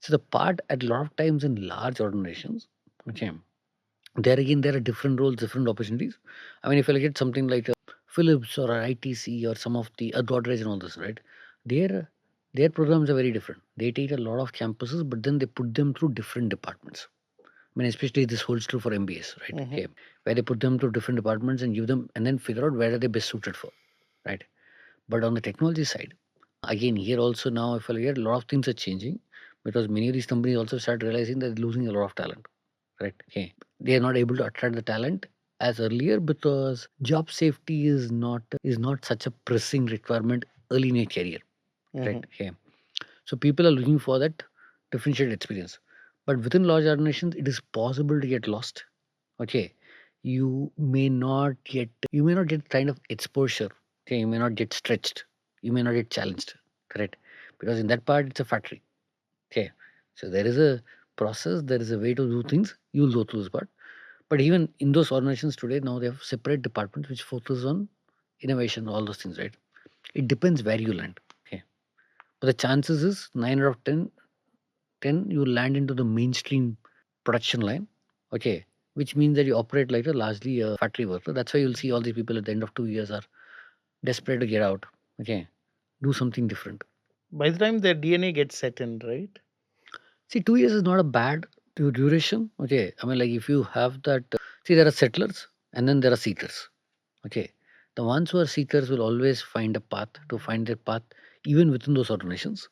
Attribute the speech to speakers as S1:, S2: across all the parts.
S1: So the part at a lot of times in large organizations, okay, there are different roles, different opportunities. I mean, if you look at something like Philips or ITC or some of the Godrej and all this, right? Their their programs are very different. They take a lot of campuses, but then they put them through different departments. I mean, especially this holds true for MBAs, right?
S2: Mm-hmm.
S1: Okay, where they put them to different departments and give them, and then figure out where are they best suited for, right? But on the technology side, again, here also now, if I look at a lot of things are changing because many of these companies also start realizing that they're losing a lot of talent, right? Okay, they are not able to attract the talent as earlier because job safety is not such a pressing requirement early in your career, right?
S2: Mm-hmm.
S1: Okay, so people are looking for that differentiated experience. But within large organizations, it is possible to get lost. Okay, you may not get kind of exposure. Okay, you may not get stretched. You may not get challenged. Correct, because in that part it's a factory. Okay, so there is a process. There is a way to do things. You'll go through this part. But even in those organizations today, now they have separate departments which focus on innovation, all those things. Right. It depends where you land. Okay, but the chances is 9 out of 10 you land into the mainstream production line. Okay, which means that you operate like a largely a factory worker. That's why you'll see all these people at the end of 2 years are desperate to get out. Okay, do something different.
S2: By the time their DNA gets set in, right?
S1: See, 2 years is not a bad duration. Okay, I mean, like if you have that, see, there are settlers and then there are seekers. Okay, the ones who are seekers will always find a path to find their path even within those organizations.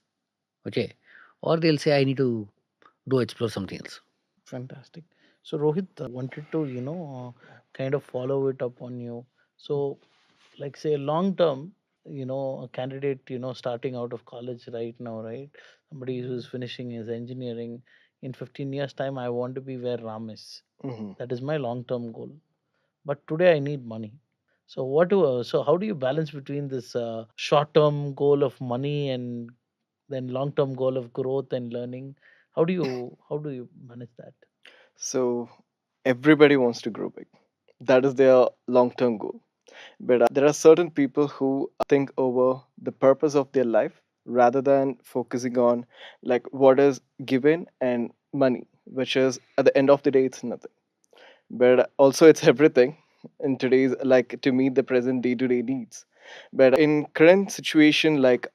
S1: Okay, or they'll say, I need to go explore something else.
S2: Fantastic. So Rohit, wanted to kind of follow it up on you. So, like say long term, a candidate, starting out of college right now, right? Somebody who's finishing his engineering in 15 years time, I want to be where Ram is.
S3: Hmm.
S2: That is my long term goal. But today I need money. So how do you balance between this short term goal of money and then long term goal of growth and learning? How do you manage that?
S3: So everybody wants to grow big. That is their long-term goal. But there are certain people who think over the purpose of their life rather than focusing on like what is given and money, which is at the end of the day it's nothing. But also it's everything in today's like to meet the present day-to-day needs. But in current situation, like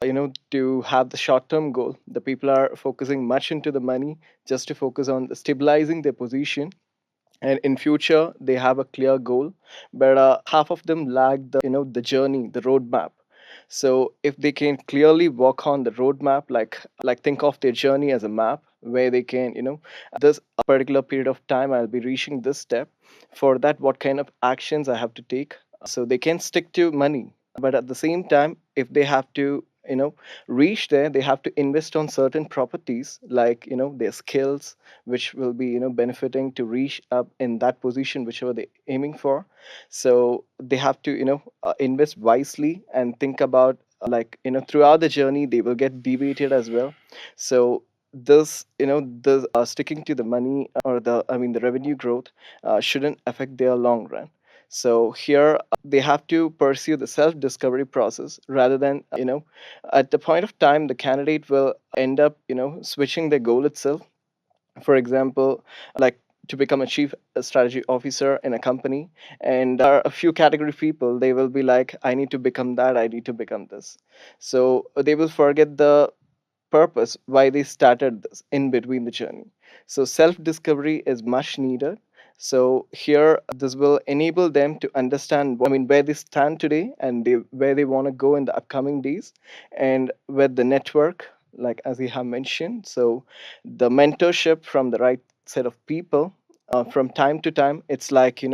S3: to have the short-term goal, the people are focusing much into the money just to focus on stabilizing their position, and in future they have a clear goal, but half of them lack the the journey, the roadmap. So if they can clearly walk on the roadmap, like think of their journey as a map where they can this particular period of time I'll be reaching this step. For that, what kind of actions I have to take, so they can stick to money. But at the same time, if they have to reach there, they have to invest on certain properties like their skills, which will be benefiting to reach up in that position whichever they're aiming for. So they have to invest wisely and think about throughout the journey they will get debated as well. So this sticking to the money or the revenue growth shouldn't affect their long run. So here they have to pursue the self discovery process rather than at the point of time the candidate will end up switching their goal itself. For example, like to become a chief strategy officer in a company, and there are a few category people, they will be like, I need to become that, I need to become this. So they will forget the purpose why they started this in between the journey. So self discovery is much needed. So here this will enable them to understand where they stand today and where they want to go in the upcoming days, and with the network, like as you have mentioned. So the mentorship from the right set of people, from time to time, it's like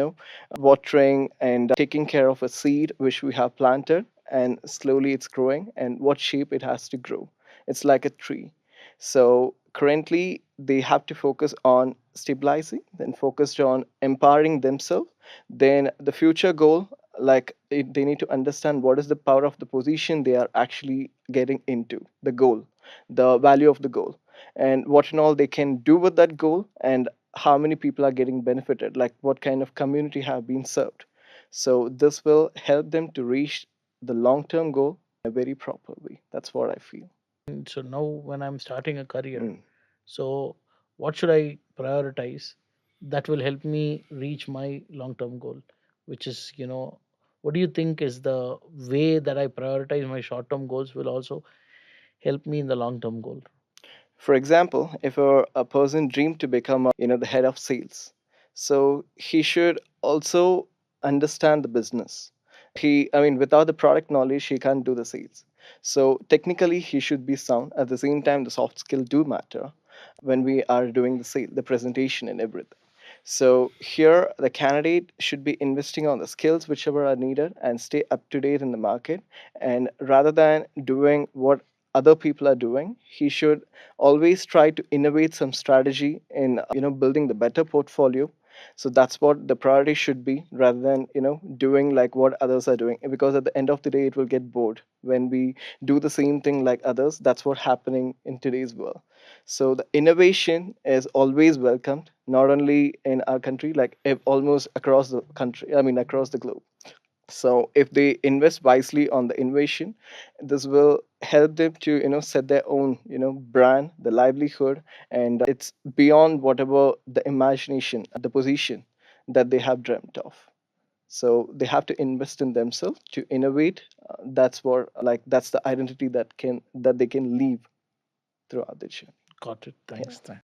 S3: watering and taking care of a seed which we have planted, and slowly it's growing, and what shape it has to grow, it's like a tree. So currently they have to focus on stabilizing, then focused on empowering themselves. Then the future goal, they need to understand what is the power of the position they are actually getting into, the goal, the value of the goal, and what and all they can do with that goal, and how many people are getting benefited, like what kind of community have been served. So this will help them to reach the long term goal in a very proper way. That's what I feel.
S2: So now when I'm starting a career,
S3: Mm.
S2: So, what should I prioritize that will help me reach my long term goal? Which is, what do you think is the way that I prioritize my short term goals will also help me in the long term goal?
S3: For example, if a person dreamed to become the head of sales, so he should also understand the business. I mean, without the product knowledge, he can't do the sales. So technically, he should be sound. At the same time, the soft skill do matter when we are doing the sale, the presentation, and everything. So here, the candidate should be investing on the skills whichever are needed and stay up to date in the market. And rather than doing what other people are doing, he should always try to innovate some strategy in building the better portfolio. So that's what the priority should be, rather than doing like what others are doing, because at the end of the day it will get bored when we do the same thing like others. That's what happening in today's world. So the innovation is always welcomed, not only in our country, like almost across the country, I mean across the globe. So if they invest wisely on the innovation, this will help them to set their own brand, the livelihood, and it's beyond whatever the imagination, the position that they have dreamt of. So they have to invest in themselves to innovate. That's what, like, that's the identity that they can leave throughout the journey.
S2: Got it.
S3: Yeah.
S2: Thanks. Thanks.